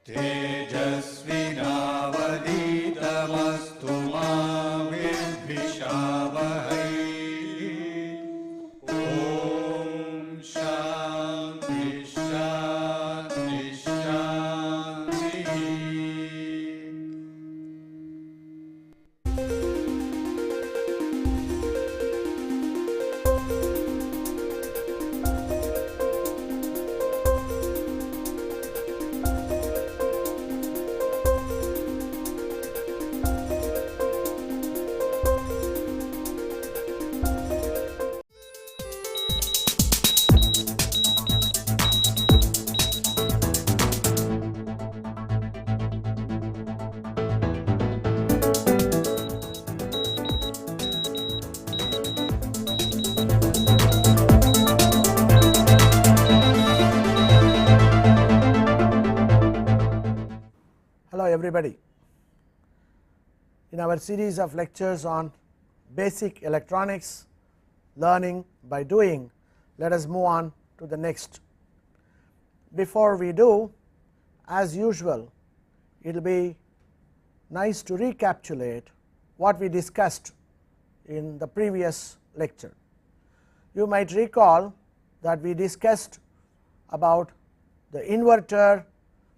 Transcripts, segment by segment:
तेजस्विनावधीतमस्तु मा विद्विषावहै। ॐ शान्ति शान्ति शान्तिः। Hello everybody. In our series of lectures on basic electronics, learning by doing, let us move on to the next. Before we do, as usual, it will be nice to recapitulate what we discussed in the previous lecture. You might recall that we discussed about the inverter,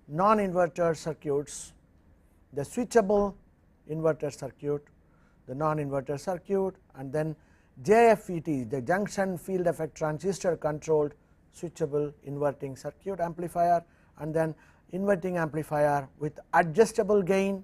non-inverter circuits, the switchable inverter circuit, the non-inverter circuit, and then JFET, the junction field effect transistor controlled switchable inverting circuit amplifier, and then inverting amplifier with adjustable gain.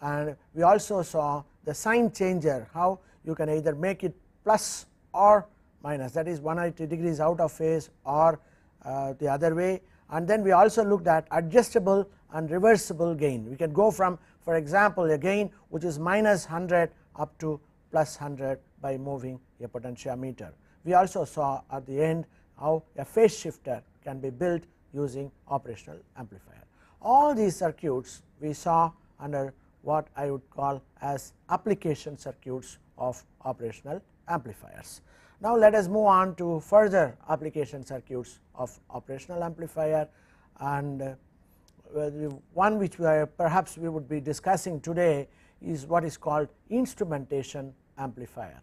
And we also saw the sign changer, how you can either make it plus or minus, that is 180 degrees out of phase or the other way. And then we also looked at adjustable and reversible gain. We can go from, for example, a gain which is minus 100 up to plus 100 by moving a potentiometer. We also saw at the end how a phase shifter can be built using operational amplifier. All these circuits we saw under what I would call as application circuits of operational amplifiers. Now let us move on to further application circuits of operational amplifier, and one which perhaps we would be discussing today is what is called instrumentation amplifier.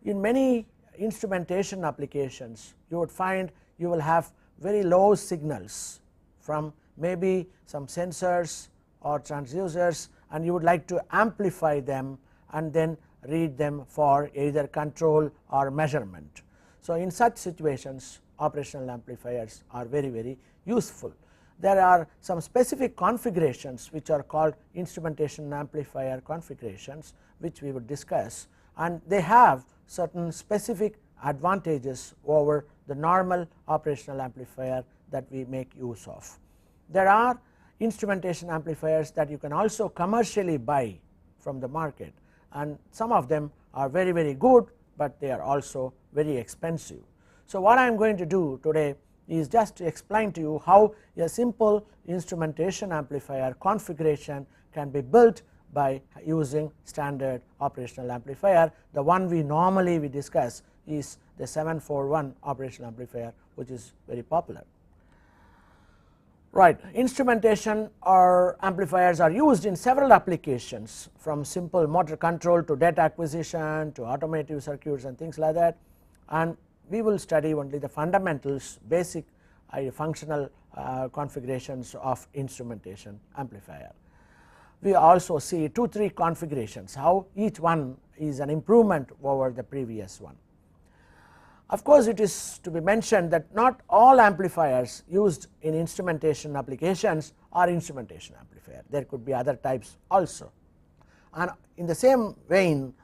In many instrumentation applications, you would find you will have very low signals from maybe some sensors or transducers, and you would like to amplify them and then read them for either control or measurement. So in such situations, operational amplifiers are very useful. There are some specific configurations which are called instrumentation amplifier configurations, which we would discuss, and they have certain specific advantages over the normal operational amplifier that we make use of. There are instrumentation amplifiers that you can also commercially buy from the market, and some of them are very good, but they are also very expensive. So what I am going to do today is just to explain to you how a simple instrumentation amplifier configuration can be built by using standard operational amplifier. The one we normally discuss is the 741 operational amplifier, which is very popular. Right, instrumentation or amplifiers are used in several applications, from simple motor control to data acquisition to automotive circuits and things like that, and we will study only the fundamentals, basic functional configurations of instrumentation amplifier. We also see 2-3 configurations, how each one is an improvement over the previous one. Of course, it is to be mentioned that not all amplifiers used in instrumentation applications are instrumentation amplifier. There could be other types also, and in the same vein,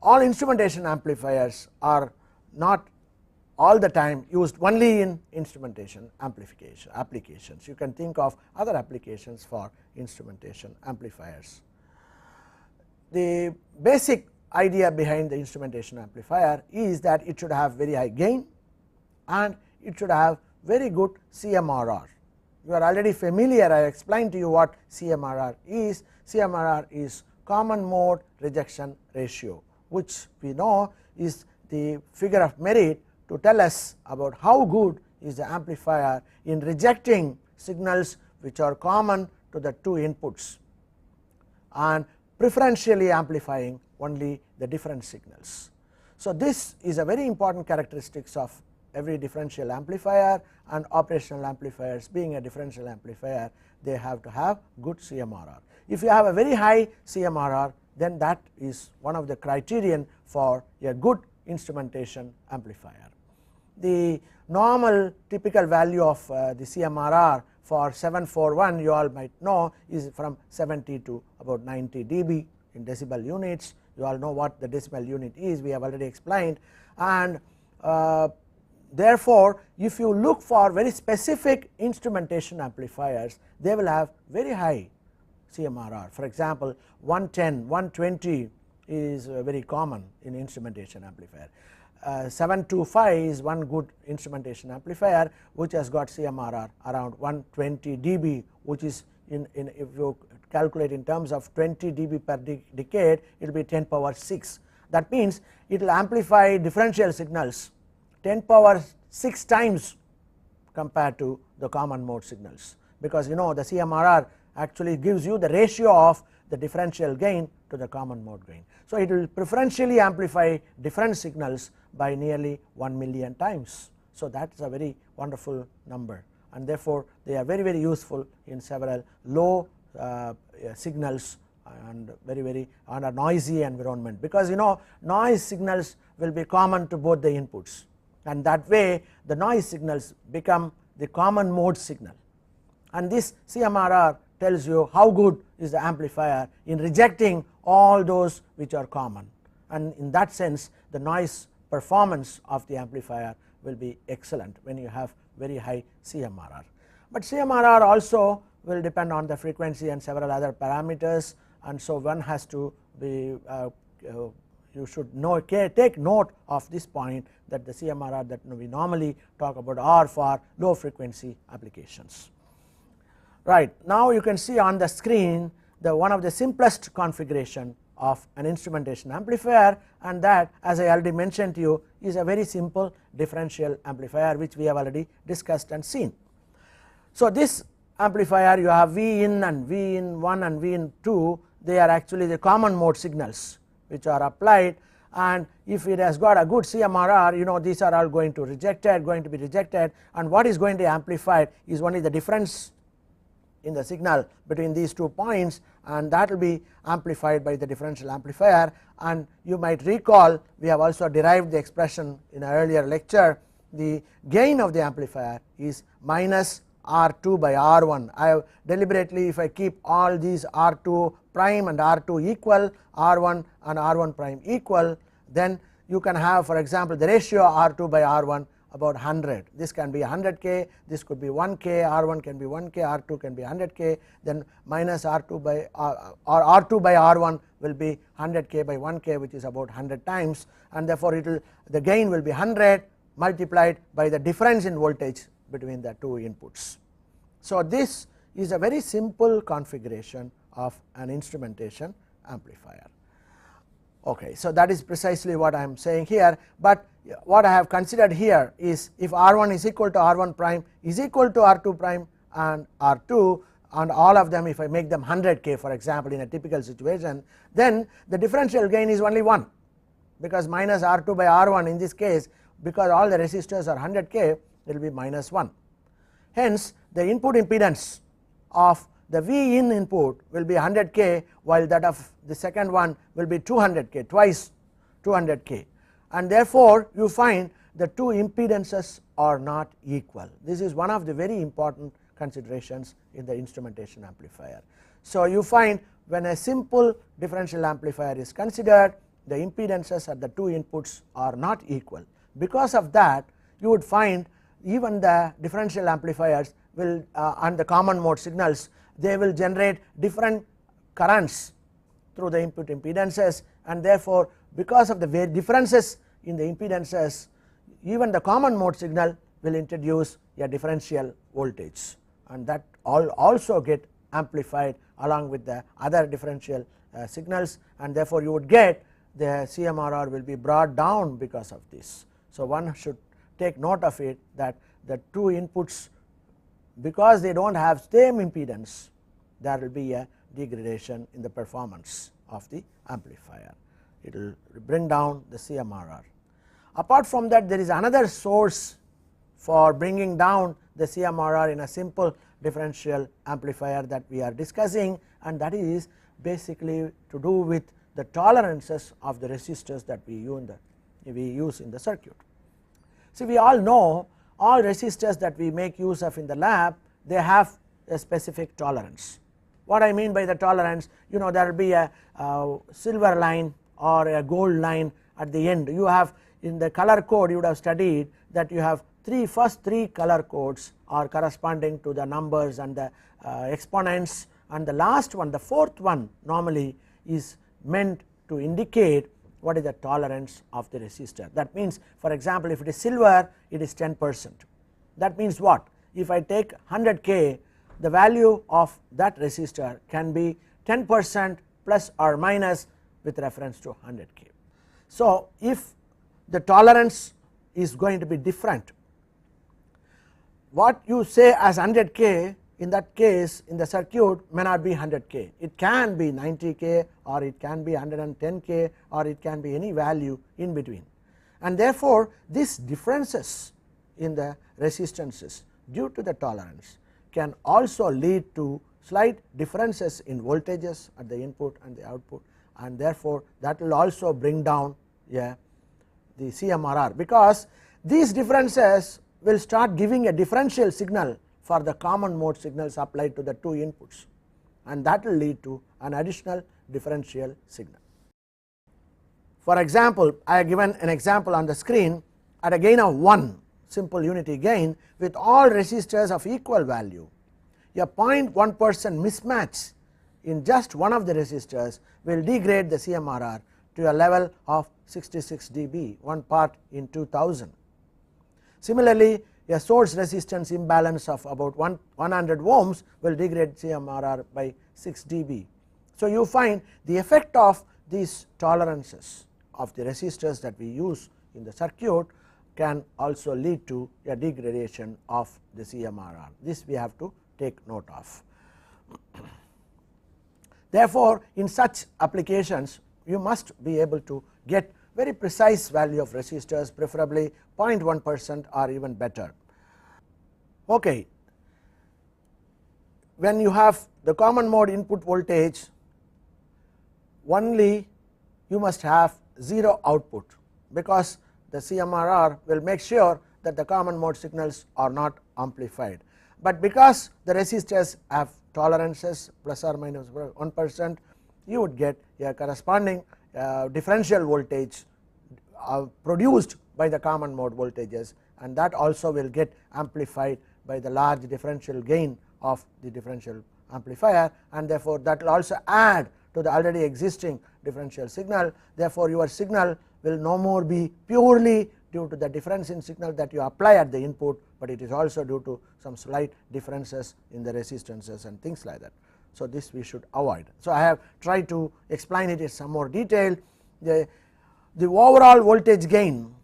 all instrumentation amplifiers are not all the time used only in instrumentation amplification applications. You can think of other applications for instrumentation amplifiers. The basic idea behind the instrumentation amplifier is that it should have very high gain and it should have very good CMRR. You are already familiar, I explained to you what CMRR is. CMRR is common mode rejection ratio, which we know is the figure of merit to tell us about how good is the amplifier in rejecting signals which are common to the two inputs and preferentially amplifying only the different signals. So, this is a very important characteristics of every differential amplifier, and operational amplifiers being a differential amplifier, they have to have good CMRR. If you have a very high CMRR, then that is one of the criterion for a good instrumentation amplifier. The normal typical value of the CMRR for 741 you all might know is from 70 to about 90 dB in decibel units. You all know what the decibel unit is, we have already explained, and therefore, if you look for very specific instrumentation amplifiers, they will have very high CMRR. For example, 110, 120 is very common in instrumentation amplifier. 725 is one good instrumentation amplifier which has got CMRR around 120 dB, which is in if you calculate in terms of 20 dB per decade, it will be 10 power 6. That means it will amplify differential signals 10 power 6 times compared to the common mode signals, because you know the CMRR actually gives you the ratio of the differential gain to the common mode gain. So, it will preferentially amplify different signals by nearly 1,000,000 times. So, that is a very wonderful number, and therefore, they are very useful in several low signals and very on a noisy environment, because you know noise signals will be common to both the inputs, and that way the noise signals become the common mode signal, and this CMRR tells you how good is the amplifier in rejecting all those which are common, and in that sense the noise performance of the amplifier will be excellent when you have very high CMRR. But CMRR also will depend on the frequency and several other parameters, and so one has to be you should know, take note of this point, that the CMRR that we normally talk about are for low frequency applications. Right, now you can see on the screen the one of the simplest configuration of an instrumentation amplifier, and that, as I already mentioned to you, is a very simple differential amplifier which we have already discussed and seen. So, this amplifier, you have V in and V in 1 and V in 2, they are actually the common mode signals which are applied, and if it has got a good CMRR, you know these are all going to be rejected, and what is going to be amplified is only the difference in the signal between these 2 points, and that will be amplified by the differential amplifier. And you might recall we have also derived the expression in an earlier lecture. The gain of the amplifier is minus R2 by R1. I have deliberately, if I keep all these R2 prime and R2 equal, R1 and R1 prime equal, then you can have, for example, the ratio R2 by R1 about 100. This can be 100k, this could be 1k, R1 can be 1k, R2 can be 100k, then minus R2 by R2 by R1 will be 100k by 1k, which is about 100 times, and therefore it will, the gain will be 100 multiplied by the difference in voltage between the 2 inputs. So, this is a very simple configuration of an instrumentation amplifier. Okay, so that is precisely what I am saying here, but what I have considered here is if R1 is equal to R1 prime is equal to R2 prime and R2, and all of them, if I make them 100k for example in a typical situation, then the differential gain is only 1, because minus R2 by R1 in this case, because all the resistors are 100k, it will be minus 1. Hence, the input impedance of the V in input will be 100k, while that of the second one will be 200k, twice 200k, and therefore you find the 2 impedances are not equal. This is one of the very important considerations in the instrumentation amplifier. So, you find when a simple differential amplifier is considered, the impedances at the 2 inputs are not equal. Because of that, you would find even the differential amplifiers will and the common mode signals, they will generate different currents through the input impedances, and therefore, because of the differences in the impedances, even the common mode signal will introduce a differential voltage, and that also get amplified along with the other differential signals, and therefore, you would get the CMRR will be brought down because of this. So, one should take note of it, that the 2 inputs, because they do not have same impedance, there will be a degradation in the performance of the amplifier. It will bring down the CMRR. Apart from that, there is another source for bringing down the CMRR in a simple differential amplifier that we are discussing, and that is basically to do with the tolerances of the resistors that we use in the circuit. So, we all know all resistors that we make use of in the lab, they have a specific tolerance. What I mean by the tolerance, there will be a silver line or a gold line at the end. You have in the color code, you would have studied that you have first three color codes are corresponding to the numbers and the exponents, and the last one, the fourth one, normally is meant to indicate what is the tolerance of the resistor. That means, for example, if it is silver, it is 10%. That means what? If I take 100K, the value of that resistor can be 10% plus or minus with reference to 100K. So, if the tolerance is going to be different, what you say as 100K, in that case in the circuit may not be 100K, it can be 90K or it can be 110K or it can be any value in between, and therefore these differences in the resistances due to the tolerance can also lead to slight differences in voltages at the input and the output, and therefore that will also bring down the CMRR, because these differences will start giving a differential signal for the common mode signals applied to the two inputs, and that will lead to an additional differential signal. For example, I have given an example on the screen at a gain of 1, simple unity gain with all resistors of equal value. A 0.1% mismatch in just one of the resistors will degrade the CMRR to a level of 66 dB, 1 part in 2000. Similarly, a source resistance imbalance of about 100 ohms will degrade CMRR by 6 dB. So, you find the effect of these tolerances of the resistors that we use in the circuit can also lead to a degradation of the CMRR. This we have to take note of. Therefore, in such applications you must be able to get very precise value of resistors, preferably 0.1% or even better. Okay. When you have the common mode input voltage, only you must have 0 output, because the CMRR will make sure that the common mode signals are not amplified. But because the resistors have tolerances plus or minus 1%, you would get a corresponding differential voltage produced by the common mode voltages, and that also will get amplified by the large differential gain of the differential amplifier, and therefore that will also add to the already existing differential signal. Therefore, your signal will no more be purely due to the difference in signal that you apply at the input, but it is also due to some slight differences in the resistances and things like that. So, this we should avoid. So, I have tried to explain it in some more detail. The overall voltage gain,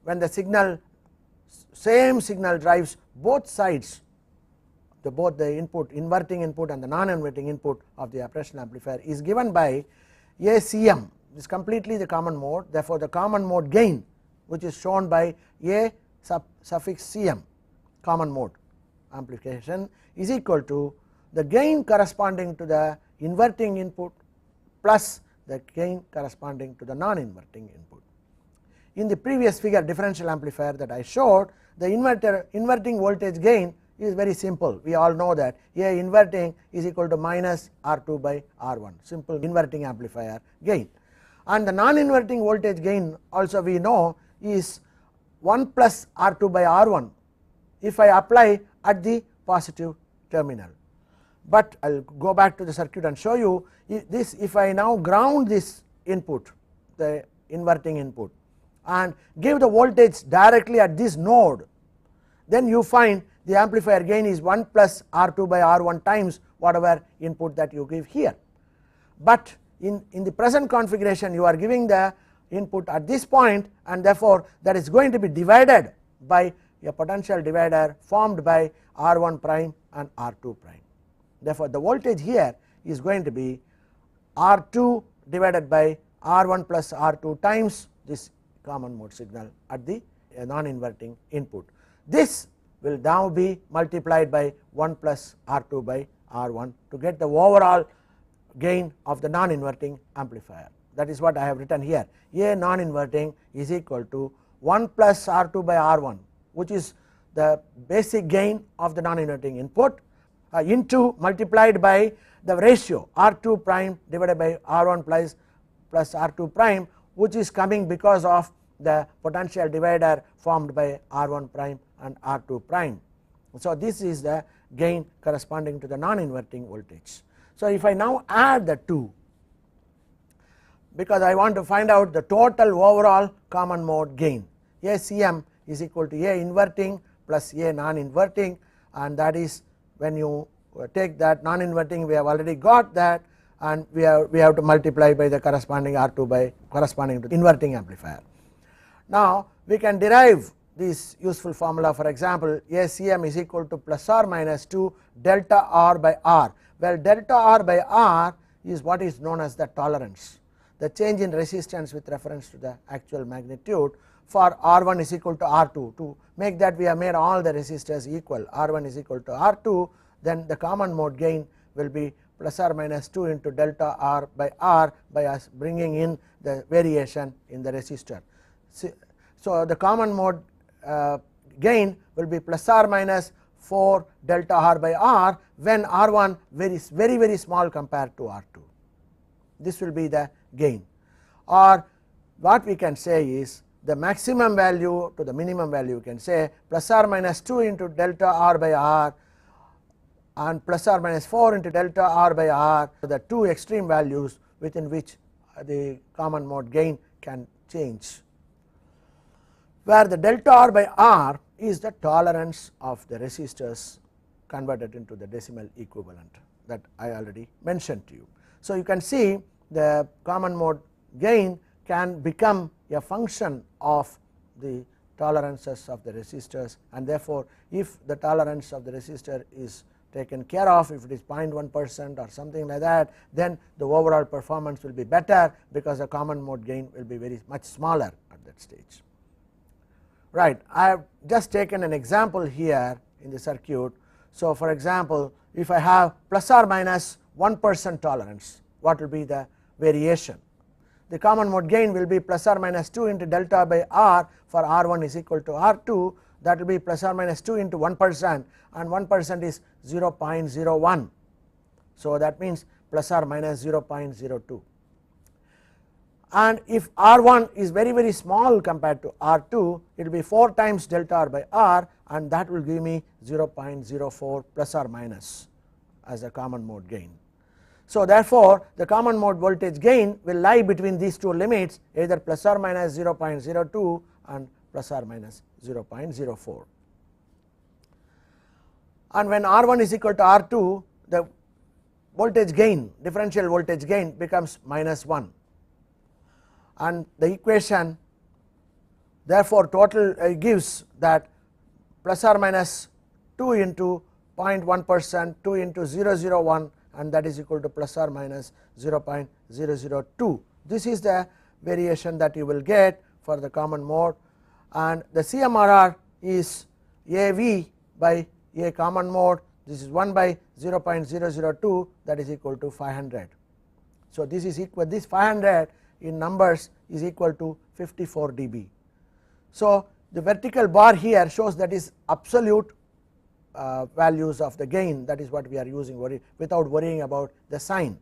when the same signal drives both sides, both the input, inverting input and the non-inverting input of the operational amplifier, is given by ACM. This is completely the common mode. Therefore, the common mode gain, which is shown by A suffix Cm, common mode amplification, is equal to the gain corresponding to the inverting input plus the gain corresponding to the non-inverting input. In the previous figure differential amplifier that I showed, the inverting voltage gain is very simple. We all know that A inverting is equal to minus R2 by R1, simple inverting amplifier gain. And the non-inverting voltage gain also we know is 1 plus R2 by R1 if I apply at the positive terminal. But I will go back to the circuit and show you this. If I now ground this input, the inverting input, and give the voltage directly at this node, then you find the amplifier gain is 1 plus R2 by R1 times whatever input that you give here. But in the present configuration, you are giving the input at this point, and therefore that is going to be divided by a potential divider formed by R1 prime and R2 prime. Therefore, the voltage here is going to be R2 divided by R1 plus R2 times this common mode signal at the non-inverting input. This will now be multiplied by 1 plus R2 by R1 to get the overall gain of the non-inverting amplifier. That is what I have written here. A non-inverting is equal to 1 plus R2 by R1, which is the basic gain of the non-inverting input, into multiplied by the ratio R2 prime divided by R1 plus R2 prime, which is coming because of the potential divider formed by R1 prime and R2 prime. So, this is the gain corresponding to the non-inverting voltage. So, if I now add the two, because I want to find out the total overall common mode gain, ACM is equal to A inverting plus A non-inverting, and that is when you take that non-inverting, we have already got that, and we have to multiply by the corresponding R2 by corresponding to the inverting amplifier. Now, we can derive this useful formula. For example, ACM is equal to plus or minus 2 delta R by R. Well, delta R by R is what is known as the tolerance, the change in resistance with reference to the actual magnitude for R1 is equal to R2. To make that, we have made all the resistors equal. R1 is equal to R2, then the common mode gain will be plus or minus 2 into delta R by R by us bringing in the variation in the resistor. So, the common mode gain will be plus or minus 4 delta R by R when R1 very small compared to R2. This will be the gain, or what we can say is the maximum value to the minimum value, you can say plus or minus 2 into delta R by R and plus or minus 4 into delta R by R, the two extreme values within which the common mode gain can change, where the delta R by R is the tolerance of the resistors converted into the decimal equivalent that I already mentioned to you. So, you can see the common mode gain can become a function of the tolerances of the resistors, and therefore, if the tolerance of the resistor is taken care of, if it is 0.1% or something like that, then the overall performance will be better because the common mode gain will be very much smaller at that stage. Right, I have just taken an example here in the circuit. So, for example, if I have plus or minus 1% tolerance, what will be the variation? The common mode gain will be plus or minus 2 into delta by R for R1 is equal to R2, that will be plus or minus 2 into 1%, and 1% is 0.01. So, that means plus or minus 0.02. And if R1 is very small compared to R2, it will be 4 times delta R by R, and that will give me 0.04 plus or minus as the common mode gain. So, therefore, the common mode voltage gain will lie between these two limits, either plus or minus 0.02 and plus or minus 0.04. And when R1 is equal to R2, the voltage gain, differential voltage gain becomes minus 1, and the equation therefore total gives that plus or minus 2 into 0.1%, 2 into 0.001, and that is equal to plus or minus 0.002. This is the variation that you will get for the common mode, and the CMRR is AV by A common mode. This is 1 by 0.002, that is equal to 500. So, this is equal, this 500 in numbers is equal to 54 dB. So, the vertical bar here shows that is absolute values of the gain, that is what we are using without worrying about the sign.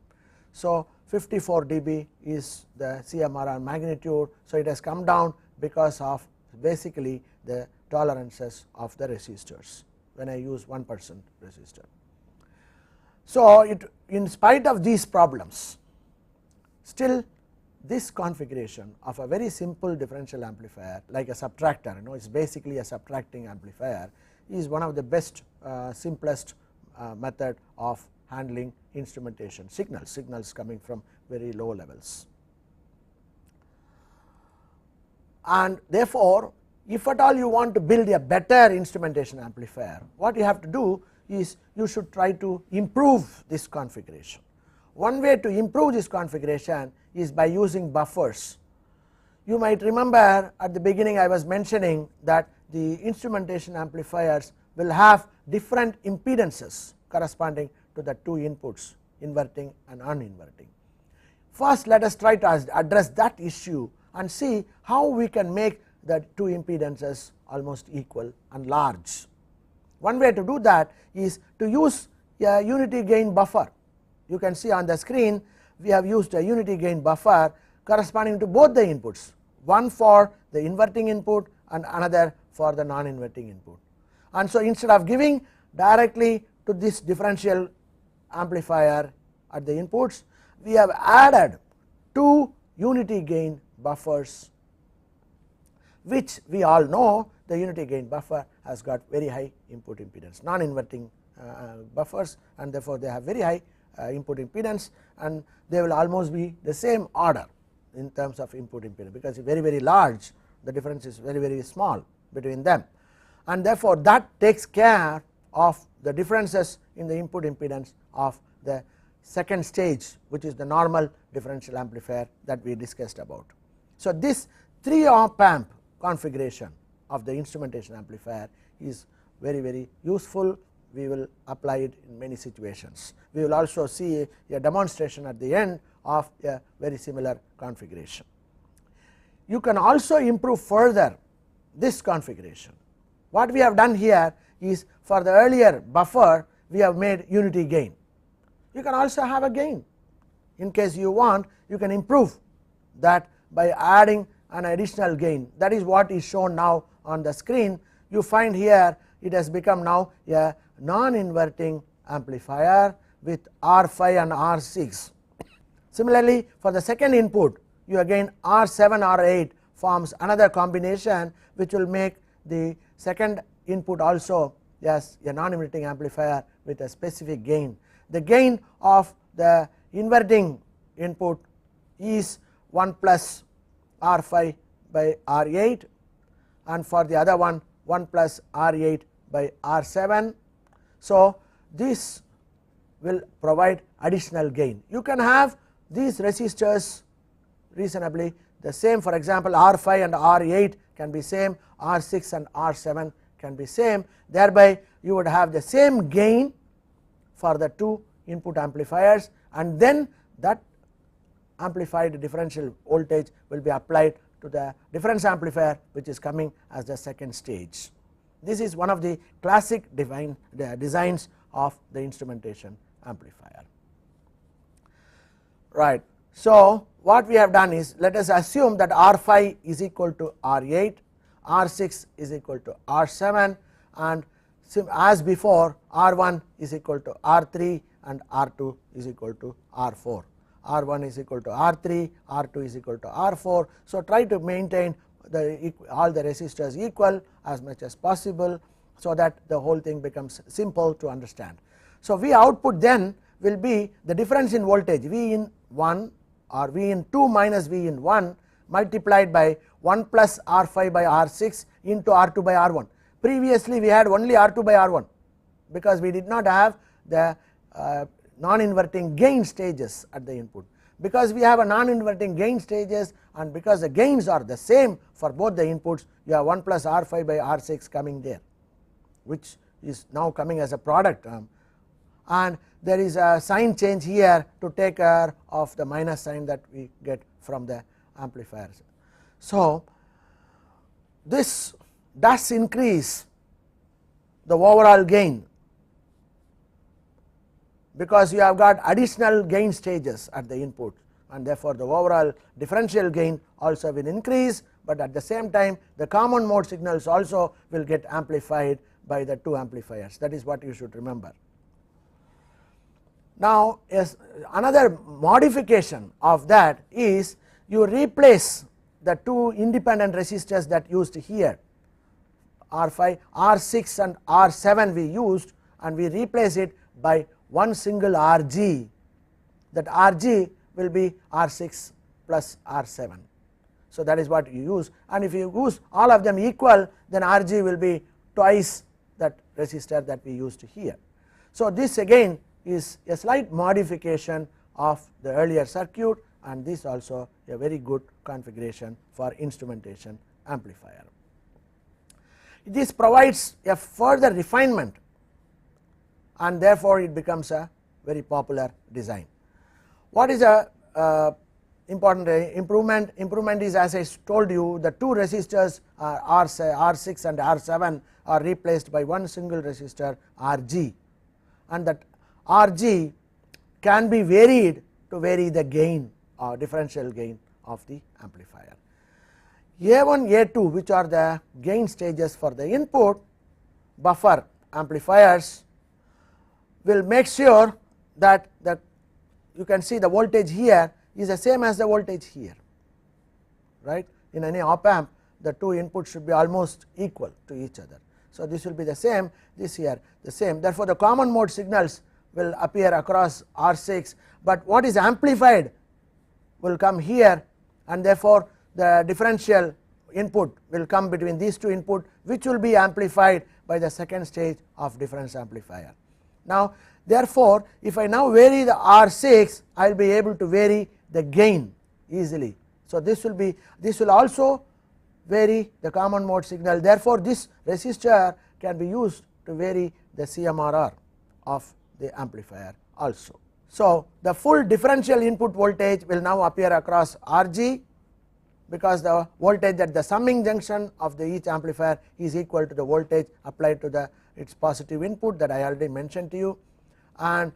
So, 54 dB is the CMRR magnitude. So, it has come down because of basically the tolerances of the resistors when I use 1% resistor. So, in spite of these problems, still this configuration of a very simple differential amplifier like a subtractor, it is basically a subtracting amplifier, is one of the best simplest method of handling instrumentation signals coming from very low levels. And therefore, if at all you want to build a better instrumentation amplifier, what you have to do, is you should try to improve this configuration. One way to improve this configuration is by using buffers. You might remember at the beginning I was mentioning that the instrumentation amplifiers will have different impedances corresponding to the two inputs, inverting and non-inverting. First, let us try to address that issue and see how we can make the two impedances almost equal and large. One way to do that is to use a unity gain buffer. You can see on the screen we have used a unity gain buffer corresponding to both the inputs, one for the inverting input and another for the non-inverting input. And so instead of giving directly to this differential amplifier at the inputs, we have added two unity gain buffers, which we all know the unity gain buffer has got very high input impedance, non-inverting buffers, and therefore they have very high input impedance, and they will almost be the same order in terms of input impedance, because it's very large, the difference is very small between them, and therefore that takes care of the differences in the input impedance of the second stage, which is the normal differential amplifier that we discussed about. So this 3 op amp configuration of the instrumentation amplifier is very useful. We will apply it in many situations. We will also see a demonstration at the end of a very similar configuration. You can also improve further this configuration. What we have done here is, for the earlier buffer we have made unity gain. You can also have a gain. In case you want, you can improve that by adding an additional gain. That is what is shown now on the screen. You find here it has become now a non-inverting amplifier with R5 and R6. Similarly, for the second input, you again R7 R8 forms another combination which will make the second input also as a non-inverting amplifier with a specific gain. The gain of the inverting input is 1 plus R5 by R8, and for the other one 1 plus R8 by R7. So this will provide additional gain. You can have these resistors reasonably the same. For example, R5 and R8 can be same, R6 and R7 can be same, thereby you would have the same gain for the two input amplifiers, and then that amplified differential voltage will be applied to the difference amplifier which is coming as the second stage. This is one of the classic designs of the instrumentation amplifier. Right. So what we have done is, let us assume that R5 is equal to R8, R6 is equal to R7, and as before R1 is equal to R3 and R2 is equal to R4. R1 is equal to R3, R2 is equal to R4. So try to maintain all the resistors equal as much as possible, so that the whole thing becomes simple to understand. So V output then will be the difference in voltage V in 1 or V in 2 minus V in 1 multiplied by 1 plus R5 by R6 into R2 by R1. Previously we had only R2 by R1 because we did not have the non-inverting gain stages at the input. Because we have a non-inverting gain stages, and because the gains are the same for both the inputs, you have 1 plus R5 by R6 coming there, which is now coming as a product term, and there is a sign change here to take care of the minus sign that we get from the amplifiers. So this does increase the overall gain, because you have got additional gain stages at the input, and therefore the overall differential gain also will increase, but at the same time the common mode signals also will get amplified by the two amplifiers. That is what you should remember. Now another modification of that is you replace the two independent resistors that used here, R5, R6 and R7 we used, and we replace it by one single Rg. That Rg will be R6 plus R7. So that is what you use, and if you use all of them equal, then Rg will be twice that resistor that we used here. So, this again is a slight modification of the earlier circuit, and this also a very good configuration for instrumentation amplifier. This provides a further refinement, and therefore, it becomes a very popular design. What is a important improvement? Improvement is, as I told you, the two resistors R6 and R7 are replaced by one single resistor RG, and that RG can be varied to vary the gain or differential gain of the amplifier. A1, A2, which are the gain stages for the input buffer amplifiers, will make sure that you can see the voltage here is the same as the voltage here, right. In any op amp, the two inputs should be almost equal to each other. So, this will be the same, this here the same. Therefore, the common mode signals will appear across R6, but what is amplified will come here, and therefore, the differential input will come between these two input, which will be amplified by the second stage of difference amplifier. Now, therefore, if I now vary the R6, I will be able to vary the gain easily. So, this will also vary the common mode signal. Therefore, this resistor can be used to vary the CMRR of the amplifier also. So, the full differential input voltage will now appear across RG, because the voltage at the summing junction of each amplifier is equal to the voltage applied to its positive input that I already mentioned to you. And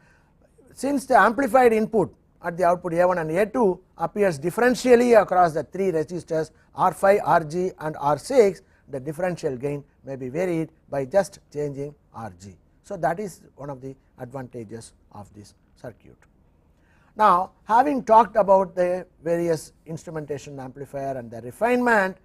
since the amplified input at the output A1 and A2 appears differentially across the three resistors R5, RG and R6, the differential gain may be varied by just changing RG. So, that is one of the advantages of this circuit. Now, having talked about the various instrumentation amplifier and the refinement,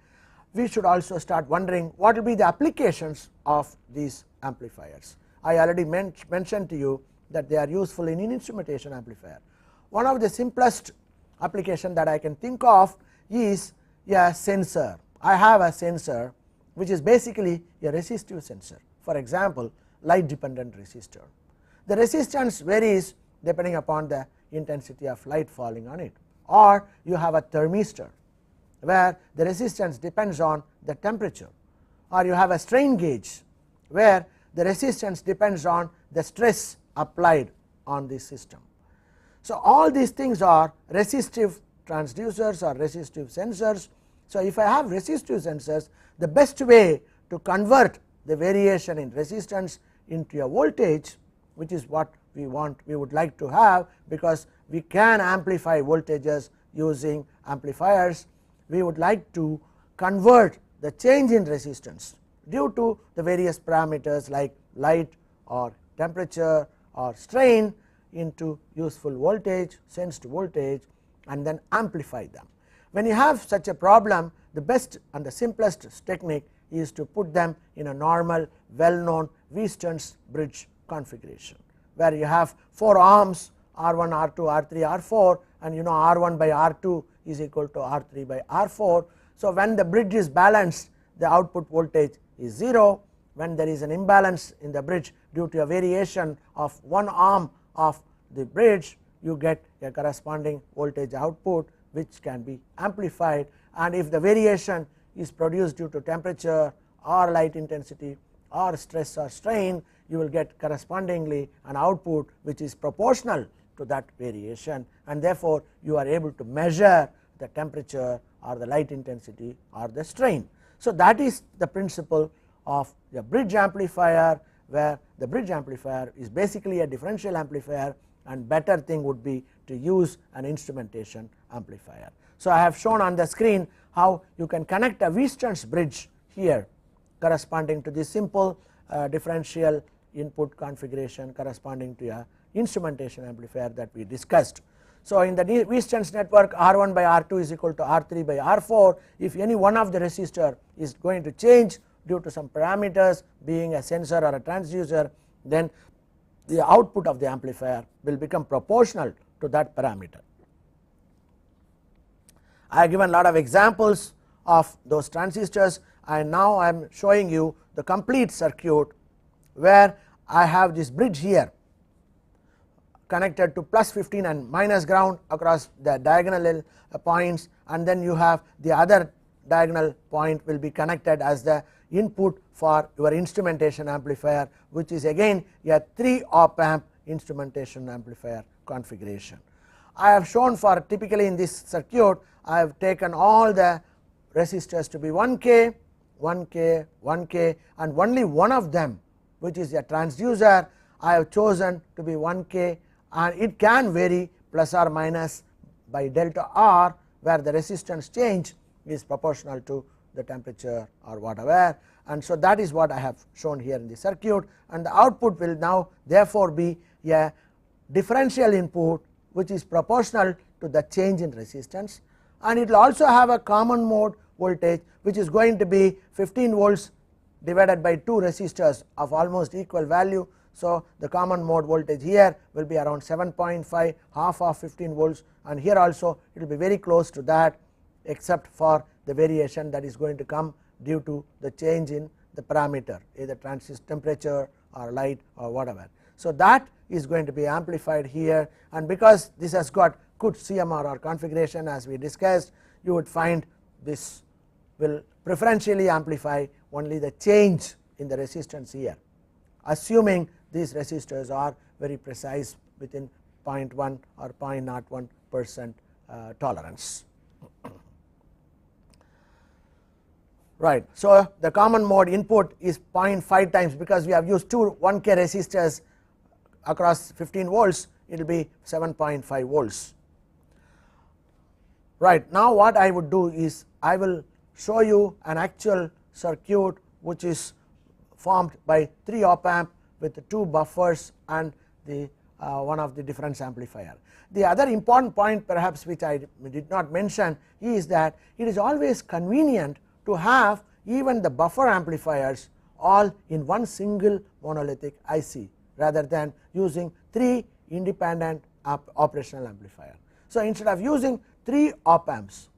we should also start wondering what will be the applications of these amplifiers. I already mentioned to you that they are useful in instrumentation amplifier. One of the simplest application that I can think of is a sensor. I have a sensor which is basically a resistive sensor. For example, light dependent resistor. The resistance varies depending upon the intensity of light falling on it, or you have a thermistor where the resistance depends on the temperature, or you have a strain gauge where the resistance depends on the stress applied on the system. So, all these things are resistive transducers or resistive sensors. So, if I have resistive sensors, the best way to convert the variation in resistance into a voltage, which is what we would like to have, because we can amplify voltages using amplifiers. We would like to convert the change in resistance due to the various parameters like light or temperature or strain into useful voltage, sensed voltage, and then amplify them. When you have such a problem, the best and the simplest technique is to put them in a normal well known Wheaton's bridge configuration, where you have 4 arms R1, R2, R3, R4, and you know R1 by R2 is equal to R3 by R4. So, when the bridge is balanced, the output voltage is 0. When there is an imbalance in the bridge due to a variation of one arm of the bridge, you get a corresponding voltage output which can be amplified, and if the variation is produced due to temperature or light intensity or stress or strain, you will get correspondingly an output which is proportional to that variation, and therefore, you are able to measure the temperature or the light intensity or the strain. So, that is the principle of the bridge amplifier, where the bridge amplifier is basically a differential amplifier, and better thing would be to use an instrumentation amplifier. So, I have shown on the screen how you can connect a Wheaton's bridge here corresponding to this simple differential input configuration corresponding to a instrumentation amplifier that we discussed. So, in the Wheaton's network, R1 by R2 is equal to R3 by R4. If any one of the resistor is going to change due to some parameters, being a sensor or a transducer, then the output of the amplifier will become proportional to that parameter. I have given a lot of examples of those transistors, and now I am showing you the complete circuit where I have this bridge here connected to plus 15 and minus ground across the diagonal points, and then you have the other diagonal point will be connected as the input for your instrumentation amplifier, which is again a 3 op amp instrumentation amplifier configuration. I have shown for typically in this circuit I have taken all the resistors to be 1K, 1K, 1K, and only one of them, which is a transducer, I have chosen to be 1K, and it can vary plus or minus by delta R, where the resistance change is proportional to the temperature or whatever, and so that is what I have shown here in the circuit, and the output will now therefore be a differential input which is proportional to the change in resistance, and it will also have a common mode voltage which is going to be 15 volts divided by 2 resistors of almost equal value. So the common mode voltage here will be around 7.5, half of 15 volts, and here also it will be very close to that, except for the variation that is going to come due to the change in the parameter, either transistor temperature or light or whatever. So that is going to be amplified here, and because this has got good CMRR configuration as we discussed, you would find this will preferentially amplify only the change in the resistance here, assuming these resistors are very precise within 0.1 or 0.01% tolerance. Right. So the common mode input is 0.5 times, because we have used 2 1K resistors across 15 volts, it will be 7.5 volts. Right. Now what I would do is I will show you an actual circuit which is formed by 3 op amp with 2 buffers and the one of the difference amplifier. The other important point perhaps which I did not mention is that it is always convenient to have even the buffer amplifiers all in one single monolithic IC rather than using 3 independent operational amplifier. So instead of using 3 op amps,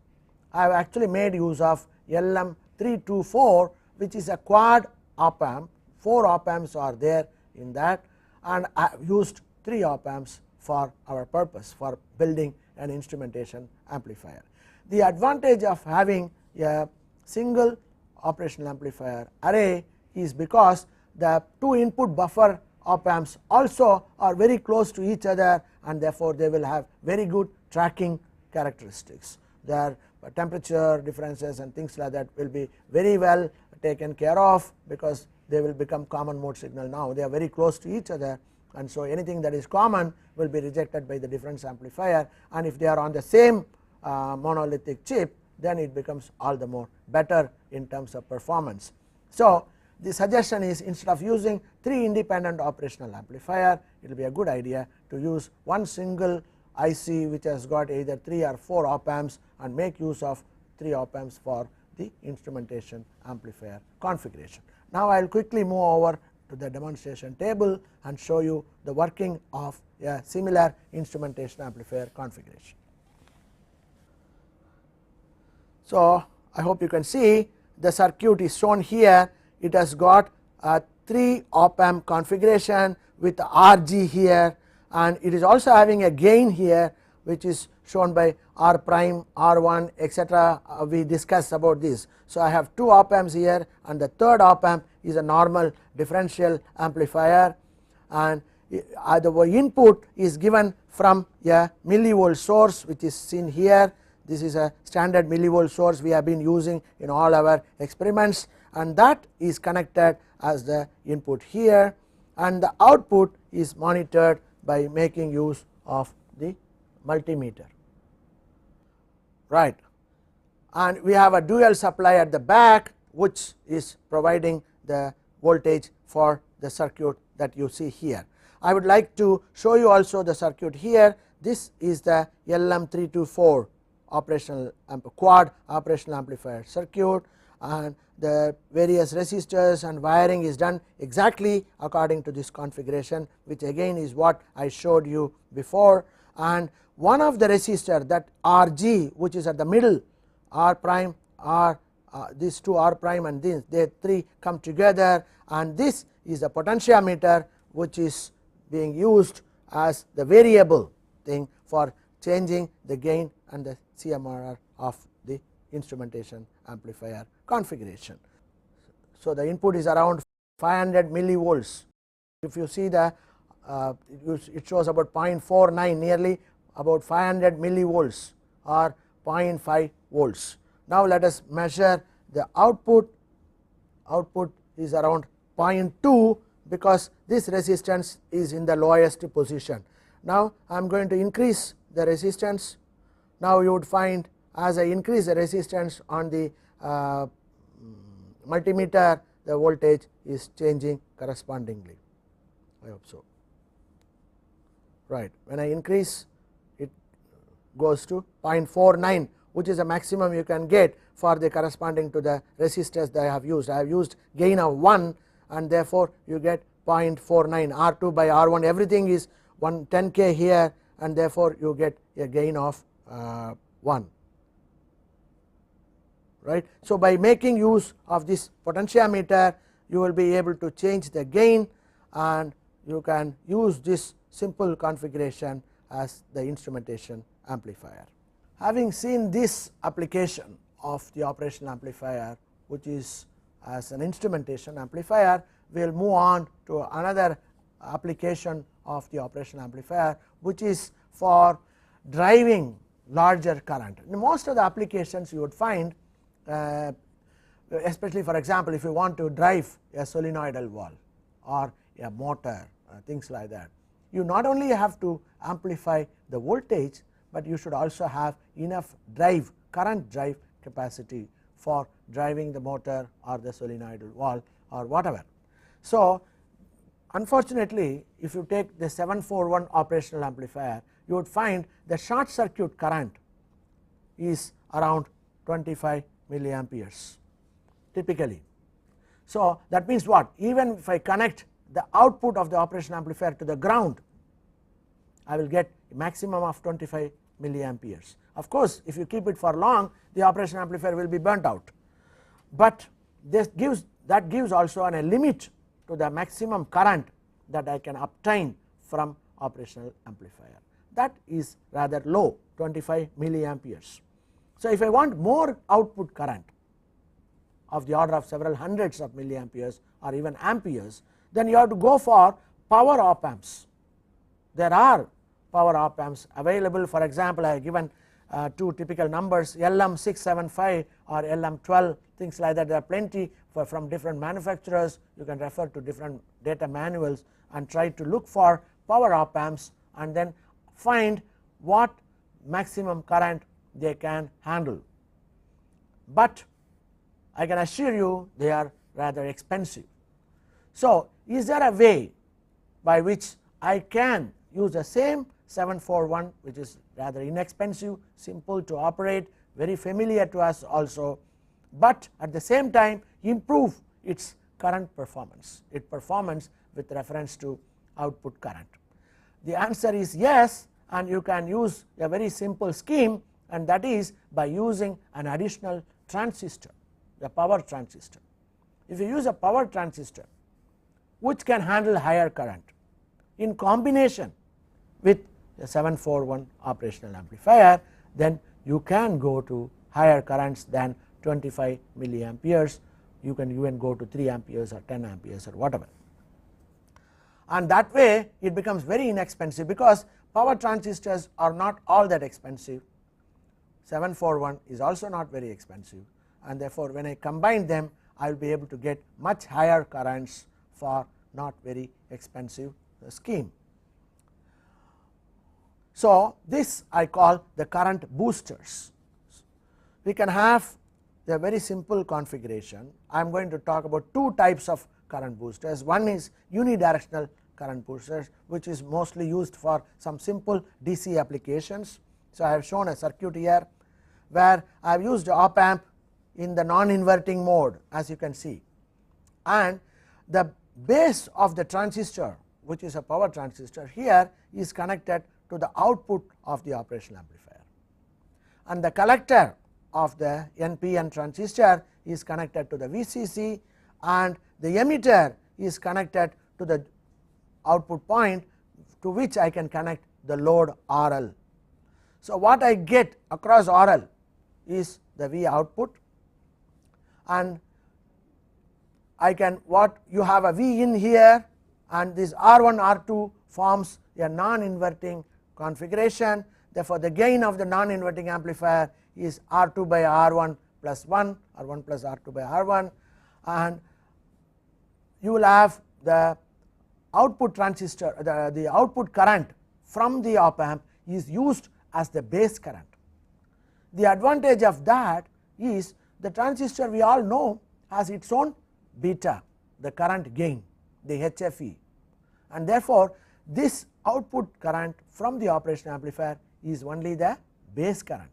I have actually made use of LM324, which is a quad op amp. 4 op amps are there in that, and I have used 3 op amps for our purpose for building an instrumentation amplifier. The advantage of having a single operational amplifier array is because the 2 input buffer op amps also are very close to each other, and therefore they will have very good tracking characteristics. Their temperature differences and things like that will be very well taken care of, because they will become common mode signal. Now they are very close to each other, and so anything that is common will be rejected by the difference amplifier, and if they are on the same monolithic chip, then it becomes all the more better in terms of performance. So the suggestion is, instead of using 3 independent operational amplifier, it will be a good idea to use one single IC which has got either 3 or 4 op amps, and make use of 3 op amps for the instrumentation amplifier configuration. Now I will quickly move over to the demonstration table and show you the working of a similar instrumentation amplifier configuration. So I hope you can see the circuit is shown here. It has got a 3 op amp configuration with the RG here, and it is also having a gain here which is shown by R prime, R1, etc. We discussed about this. So I have 2 op amps here, and the third op amp is a normal differential amplifier, and the input is given from a millivolt source which is seen here. This is a standard millivolt source we have been using in all our experiments, and that is connected as the input here, and the output is monitored by making use of the multimeter. Right. And we have a dual supply at the back which is providing the voltage for the circuit that you see here. I would like to show you also the circuit here. This is the LM324 operational quad operational amplifier circuit, and the various resistors and wiring is done exactly according to this configuration, which again is what I showed you before. And one of the resistor, that RG, which is at the middle, R prime, R these 2 R prime and these, they 3 come together, and this is a potentiometer which is being used as the variable thing for changing the gain and the CMRR of the instrumentation amplifier configuration. So, the input is around 500 millivolts. If you see the it shows about 0.49, nearly about 500 millivolts or 0.5 volts. Now, let us measure the output. Output is around 0.2 because this resistance is in the lowest position. Now, I am going to increase the resistance. Now, you would find as I increase the resistance on the multimeter, the voltage is changing correspondingly. I hope so. Right. When I increase, it goes to 0.49, which is the maximum you can get for the corresponding to the resistors that I have used. I have used gain of 1, and therefore, you get 0.49 R2 by R1, everything is 10K here, and therefore, you get a gain of 1. Right. So, by making use of this potentiometer, you will be able to change the gain, and you can use this simple configuration as the instrumentation amplifier. Having seen this application of the operational amplifier, which is as an instrumentation amplifier, we will move on to another application of the operational amplifier, which is for driving larger current. In most of the applications you would find, especially for example, if you want to drive a solenoidal valve or a motor, things like that, you not only have to amplify the voltage, but you should also have enough current drive capacity for driving the motor or the solenoidal valve or whatever. So, unfortunately, if you take the 741 operational amplifier, you would find the short circuit current is around 25 milliamperes typically. So, that means what? Even if I connect the output of the operational amplifier to the ground, I will get a maximum of 25 milliamperes. Of course, if you keep it for long, the operational amplifier will be burnt out, but that gives also a limit to the maximum current that I can obtain from operational amplifier. That is rather low, 25 milliamperes. So, if I want more output current of the order of several hundreds of milliamperes or even amperes, then you have to go for power op amps. There are power op amps available. For example, I have given 2 typical numbers, LM675 or LM12, things like that. There are plenty from different manufacturers. You can refer to different data manuals and try to look for power op amps and then find what maximum current they can handle. But I can assure you they are rather expensive. So, is there a way by which I can use the same 741, which is rather inexpensive, simple to operate, very familiar to us also, but at the same time improve its current performance, with reference to output current? The answer is yes, and you can use a very simple scheme, and that is by using an additional transistor, the power transistor. If you use a power transistor which can handle higher current in combination with the 741 operational amplifier, then you can go to higher currents than 25 milliamperes. You can even go to 3 amperes or 10 amperes or whatever, and that way it becomes very inexpensive, because power transistors are not all that expensive. 741 is also not very expensive, and therefore, when I combine them, I will be able to get much higher currents for not very expensive scheme. So, this I call the current boosters. We can have a very simple configuration. I am going to talk about 2 types of current boosters. One is unidirectional current boosters, which is mostly used for some simple DC applications. So, I have shown a circuit here where I have used op amp in the non-inverting mode, as you can see, and the base of the transistor, which is a power transistor here, is connected to the output of the operational amplifier, and the collector of the NPN transistor is connected to the VCC, and the emitter is connected to the output point to which I can connect the load RL. So, what I get across RL is the V output, and I can what you have a V in here, and this R1 R2 forms a non-inverting configuration. Therefore, the gain of the non-inverting amplifier is R2 by R1 plus 1 or 1 plus R2 by R1, and you will have the output transistor, the output current from the op amp is used as the base current. The advantage of that is the transistor we all know has its own beta, the current gain, the HFE, and therefore, this output current from the operation amplifier is only the base current.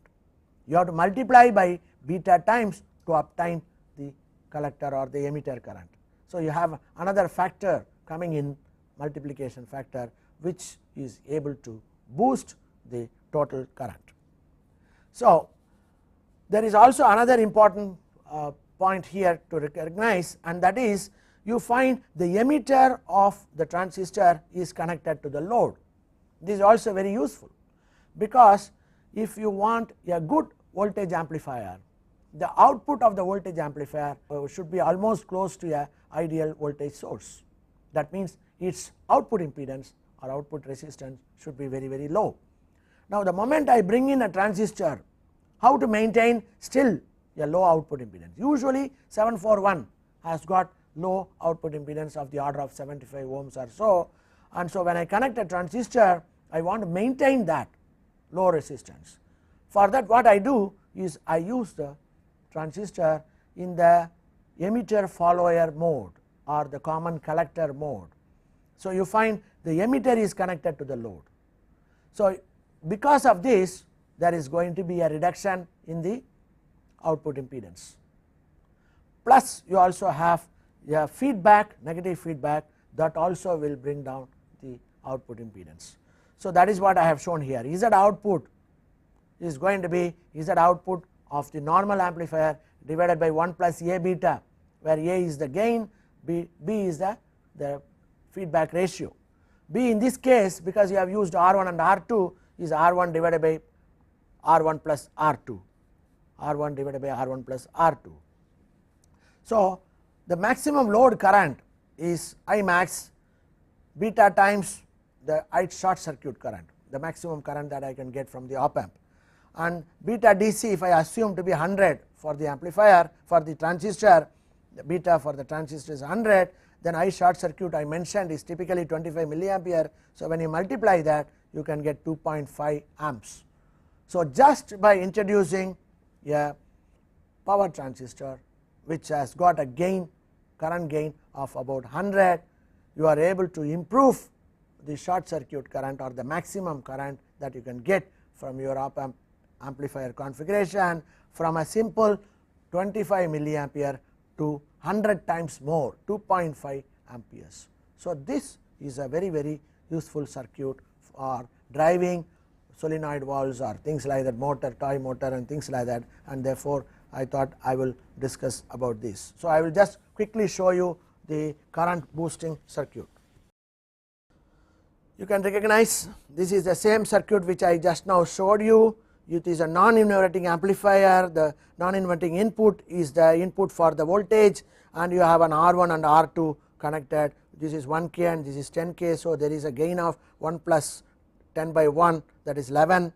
You have to multiply by beta times to obtain the collector or the emitter current. So, you have another factor coming in, multiplication factor, which is able to boost the total current. So, there is also another important point here to recognize, and that is you find the emitter of the transistor is connected to the load. This is also very useful, because if you want a good voltage amplifier, the output of the voltage amplifier should be almost close to a ideal voltage source. That means its output impedance or output resistance should be very, very low. Now, the moment I bring in a transistor, how to maintain still a low output impedance? Usually 741 has got low output impedance of the order of 75 ohms or so, and so when I connect a transistor, I want to maintain that low resistance. For that, what I do is I use the transistor in the emitter follower mode or the common collector mode. So, you find the emitter is connected to the load. So, because of this, there is going to be a reduction in the output impedance, plus you also have a feedback, negative feedback, that also will bring down the output impedance. So, that is what I have shown here. Z output is going to be Z output of the normal amplifier divided by 1 plus A beta, where A is the gain, B is the feedback ratio. B in this case, because you have used R1 and R2, is R1 divided by R1 plus R2, R1 divided by R1 plus R2. So, the maximum load current is I max beta times the I short circuit current, the maximum current that I can get from the op amp, and beta DC, if I assume to be 100 for the amplifier, for the transistor, the beta for the transistor is 100, then I short circuit I mentioned is typically 25 milliampere. So, when you multiply that, you can get 2.5 amps. So, just by introducing a power transistor which has got a gain, current gain of about 100, you are able to improve the short circuit current or the maximum current that you can get from your op amp amplifier configuration from a simple 25 milliampere to 100 times more, 2.5 amperes. So, this is a very, very useful circuit for driving solenoid valves or things like that, motor, toy motor and things like that, and therefore, I thought I will discuss about this. So, I will just quickly show you the current boosting circuit. You can recognize this is the same circuit which I just now showed you. It is a non-inverting amplifier. The non-inverting input is the input for the voltage, and you have an R1 and R2 connected. This is 1K and this is 10K. So, there is a gain of 1 plus 10 by 1, that is 11,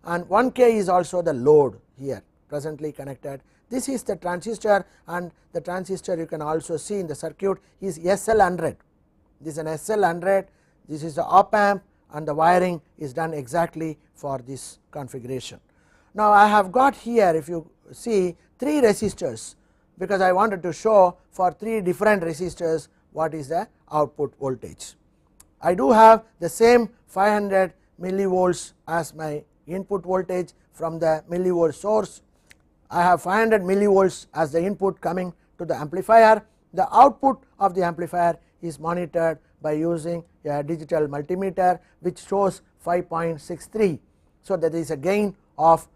and 1K is also the load here presently connected. This is the transistor, and the transistor you can also see in the circuit is SL100. This is an SL100. This is the op amp, and the wiring is done exactly for this configuration. Now, I have got here, if you see, 3 resistors, because I wanted to show for 3 different resistors what is the output voltage. I do have the same 500 millivolts as my input voltage from the millivolt source. I have 500 millivolts as the input coming to the amplifier. The output of the amplifier is monitored by using a digital multimeter which shows 5.63. So, that is a gain of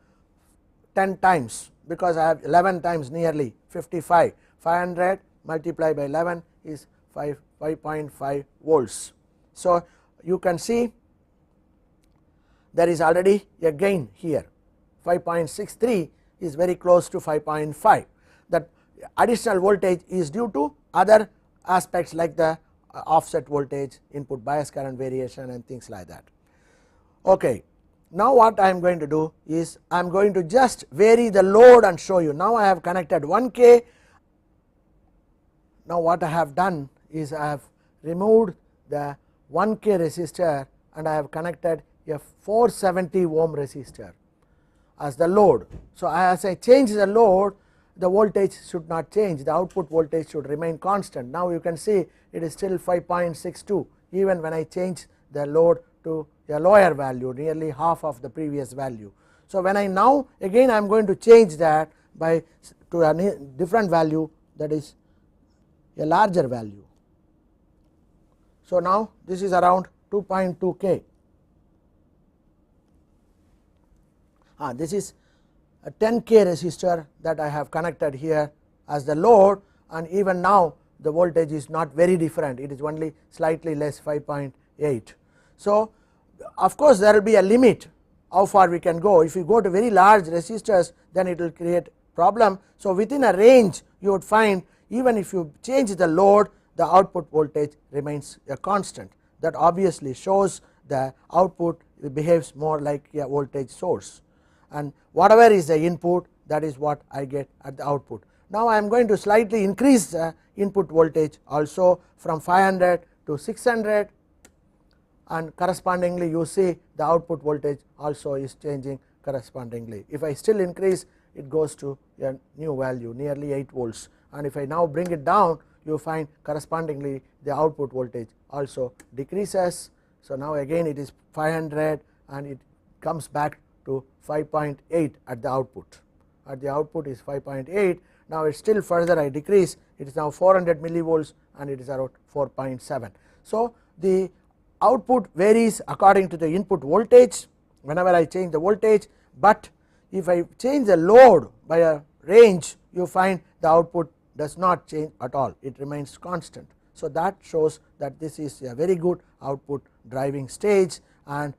10 times, because I have 11 times nearly 55. 500 multiplied by 11 is 5.5 volts. So, you can see there is already a gain here. 5.63 is very close to 5.5. That additional voltage is due to other aspects like the offset voltage, input bias current variation and things like that. Okay. Now what I am going to do is I am going to just vary the load and show you. Now I have connected 1K. Now what I have done is I have removed the 1K resistor and I have connected a 470 ohm resistor as the load. So as I change the load, the voltage should not change, the output voltage should remain constant. Now you can see it is still 5.62 even when I change the load to a lower value, nearly half of the previous value. So when I now again I am going to change that by to a different value, that is a larger value. So now this is around 2.2K. This is a 10K resistor that I have connected here as the load, and even now the voltage is not very different, it is only slightly less, 5.8. So of course there will be a limit how far we can go. If you go to very large resistors, then it will create problem. So within a range you would find even if you change the load, the output voltage remains a constant. That obviously shows the output behaves more like a voltage source, and whatever is the input, that is what I get at the output. Now I am going to slightly increase the input voltage also from 500 to 600, and correspondingly you see the output voltage also is changing correspondingly. If I still increase, it goes to a new value, nearly 8 volts, and if I now bring it down, you find correspondingly the output voltage also decreases. So now again it is 500 and it comes back to 5.8 at the output. At the output is 5.8. Now it still further I decrease, it is now 400 millivolts and it is around 4.7. So the output varies according to the input voltage whenever I change the voltage, but if I change the load by a range, you find the output does not change at all, it remains constant. So that shows that this is a very good output driving stage, and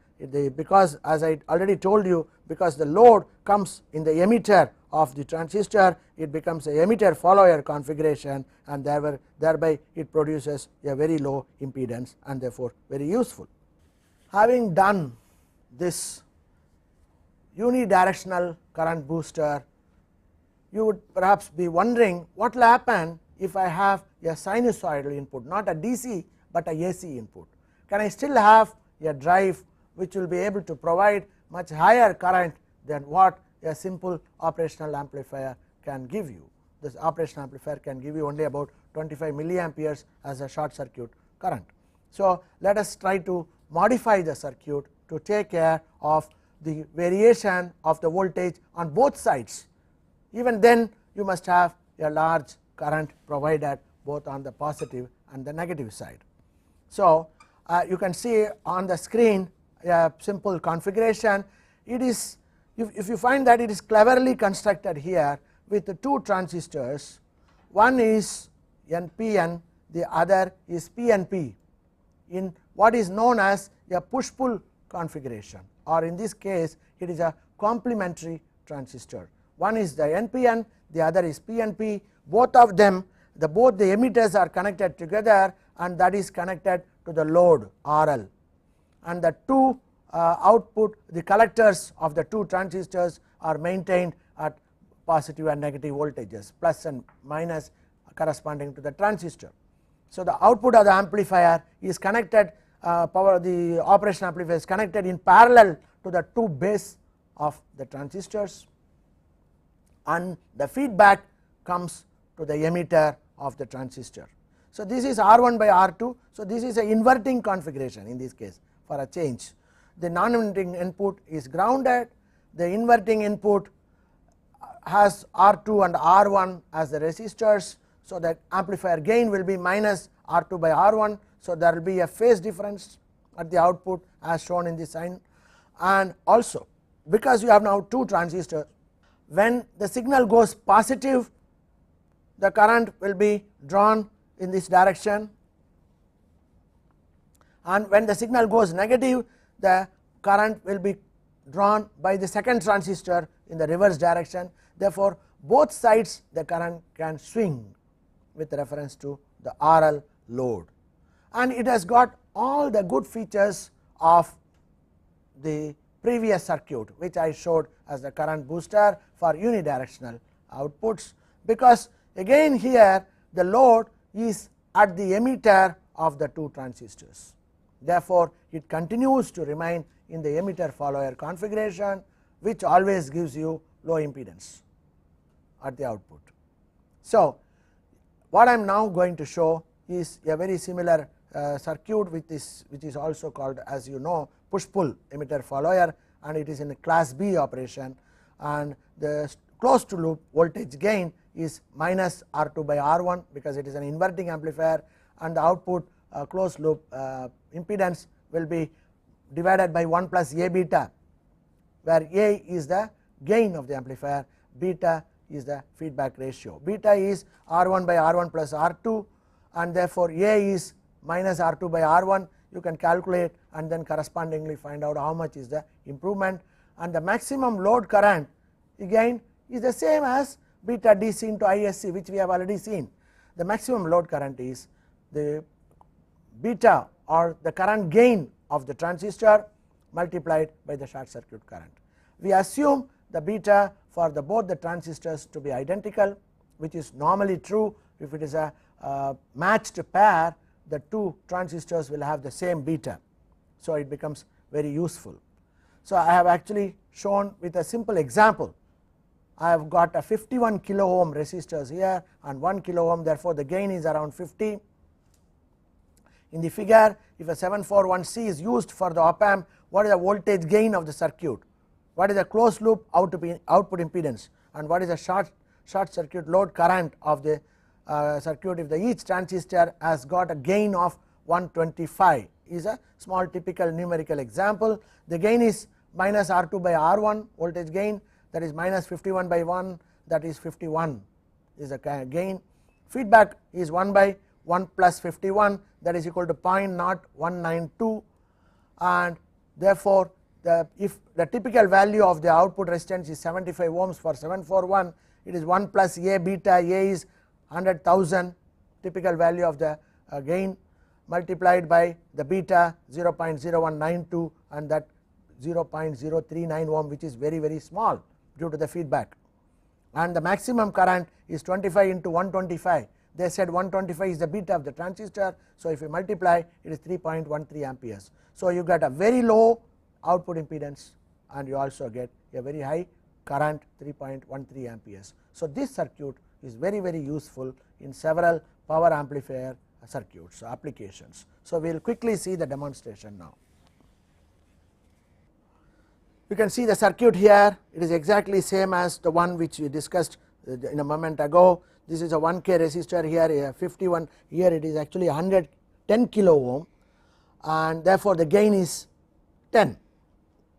because as I already told you, because the load comes in the emitter of the transistor, it becomes a emitter follower configuration, and thereby it produces a very low impedance and therefore very useful. Having done this unidirectional current booster, you would perhaps be wondering what will happen if I have a sinusoidal input, not a DC but a AC input. Can I still have a drive which will be able to provide much higher current than what a simple operational amplifier can give you? This operational amplifier can give you only about 25 milliamperes as a short circuit current. So let us try to modify the circuit to take care of the variation of the voltage on both sides. Even then you must have a large current provided both on the positive and the negative side. So you can see on the screen a simple configuration. It is, if you find that it is cleverly constructed here with the two transistors, one is NPN, the other is PNP, in what is known as a push pull configuration, or in this case it is a complementary transistor. One is the NPN, the other is PNP. Both of them, both the emitters are connected together, and that is connected to the load RL, and the two output, the collectors of the two transistors are maintained at positive and negative voltages, plus and minus corresponding to the transistor. So the output of the amplifier is connected, the operation amplifier is connected in parallel to the two base of the transistors, and the feedback comes to the emitter of the transistor. So this is R1 by R2. So this is an inverting configuration in this case for a change. The non-inverting input is grounded, the inverting input has R2 and R1 as the resistors. So the amplifier gain will be minus R2 by R1. So there will be a phase difference at the output as shown in this sign, and also because you have now two transistors, when the signal goes positive, the current will be drawn in this direction, and when the signal goes negative, the current will be drawn by the second transistor in the reverse direction. Therefore, both sides the current can swing with reference to the RL load, and it has got all the good features of the previous circuit, which I showed as the current booster for unidirectional outputs, because again here the load is at the emitter of the two transistors. Therefore, it continues to remain in the emitter follower configuration, which always gives you low impedance at the output. So, what I am now going to show is a very similar circuit which is also called, as you know, push pull emitter follower, and it is in a class B operation, and the closed loop voltage gain is minus R2 by R1 because it is an inverting amplifier, and the output closed loop impedance will be divided by 1 plus A beta, where A is the gain of the amplifier, beta is the feedback ratio. Beta is R1 by R1 plus R2, and therefore A is minus R2 by R1. You can calculate and then correspondingly find out how much is the improvement, and the maximum load current again is the same as beta DC into ISC, which we have already seen. The maximum load current is the beta or the current gain of the transistor multiplied by the short circuit current. We assume the beta for both the transistors to be identical, which is normally true. If it is a matched pair, the two transistors will have the same beta, so it becomes very useful. So, I have actually shown with a simple example. I have got a 51 kilo ohm resistors here and 1 kilo ohm, therefore, the gain is around 50. In the figure, if a 741C is used for the op amp, what is the voltage gain of the circuit, what is the closed loop output impedance, and what is the short circuit load current of the circuit if each transistor has got a gain of 125, is a small typical numerical example. The gain is minus R2 by R1 voltage gain, that is minus 51 by 1, that is 51 is the gain. Feedback is 1 by 1 plus 51, that is equal to 0.0192, and therefore, if the typical value of the output resistance is 75 ohms for 741, it is 1 plus A beta. A is 100,000 typical value of the gain multiplied by the beta 0.0192, and that 0.039 ohm, which is very small due to the feedback, and the maximum current is 25 into 125. They said 125 is the beta of the transistor, so if you multiply, it is 3.13 amperes. So, you get a very low output impedance, and you also get a very high current, 3.13 amperes. So, this circuit is very useful in several power amplifier circuits applications. So, we will quickly see the demonstration now. You can see the circuit here, it is exactly same as the one which we discussed in a moment ago. This is a 1K resistor here, 51, here it is actually 110 kilo ohm, and therefore, the gain is 10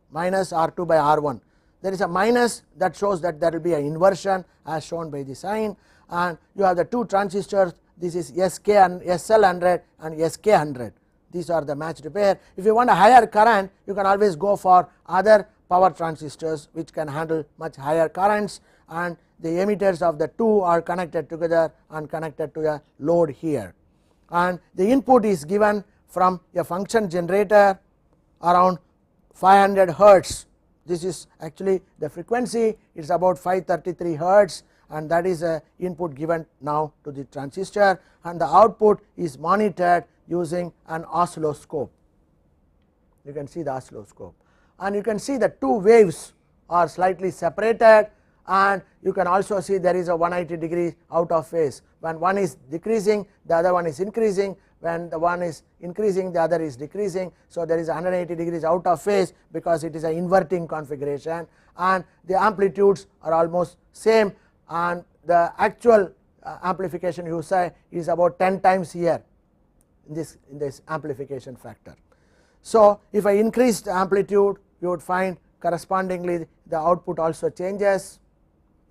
minus R2 by R1. There is a minus that shows that there will be an inversion as shown by the sign, and you have the two transistors, this is SK and SL100 and SK100, these are the matched pair. If you want a higher current, you can always go for other power transistors which can handle much higher currents, and the emitters of the two are connected together and connected to a load here, and the input is given from a function generator around 500 hertz. This is actually the frequency, it is about 533 hertz, and that is a input given now to the transistor, and the output is monitored using an oscilloscope. You can see the oscilloscope, and you can see the two waves are slightly separated, and you can also see there is a 180 degrees out of phase. When one is decreasing, the other one is increasing. When the one is increasing, the other is decreasing. So, there is 180 degrees out of phase because it is an inverting configuration, and the amplitudes are almost same, and the actual amplification you say is about 10 times here in this amplification factor. So, if I increase the amplitude, you would find correspondingly the output also changes.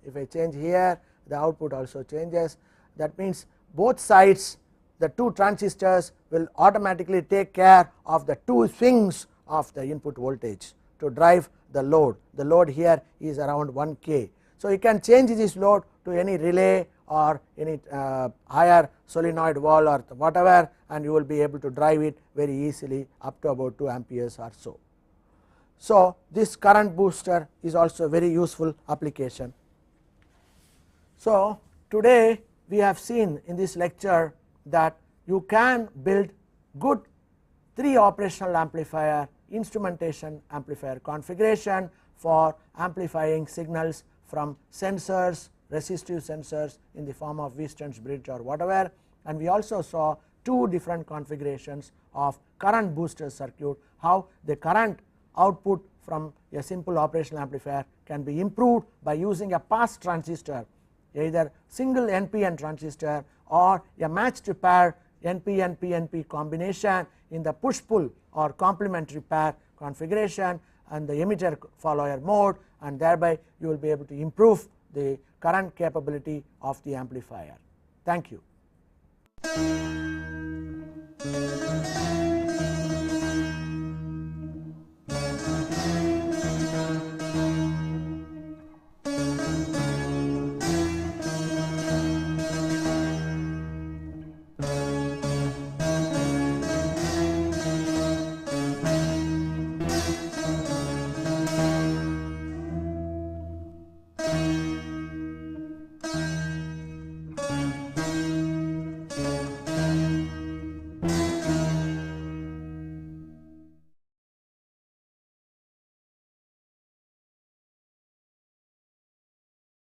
If I change here, the output also changes. That means both sides the two transistors will automatically take care of the two swings of the input voltage to drive the load. The load here is around 1K. So, you can change this load to any relay or any higher solenoid wall or whatever, and you will be able to drive it very easily up to about 2 amperes or so. So, this current booster is also a very useful application. So, today we have seen in this lecture that you can build good 3 operational amplifier instrumentation amplifier configuration for amplifying signals from sensors, resistive sensors in the form of Wheaton's bridge or whatever, and we also saw 2 different configurations of current booster circuit, how the current output from a simple operational amplifier can be improved by using a pass transistor, either single NPN transistor or a matched pair NPN PNP combination in the push pull or complementary pair configuration and the emitter follower mode, and thereby you will be able to improve the current capability of the amplifier. Thank you.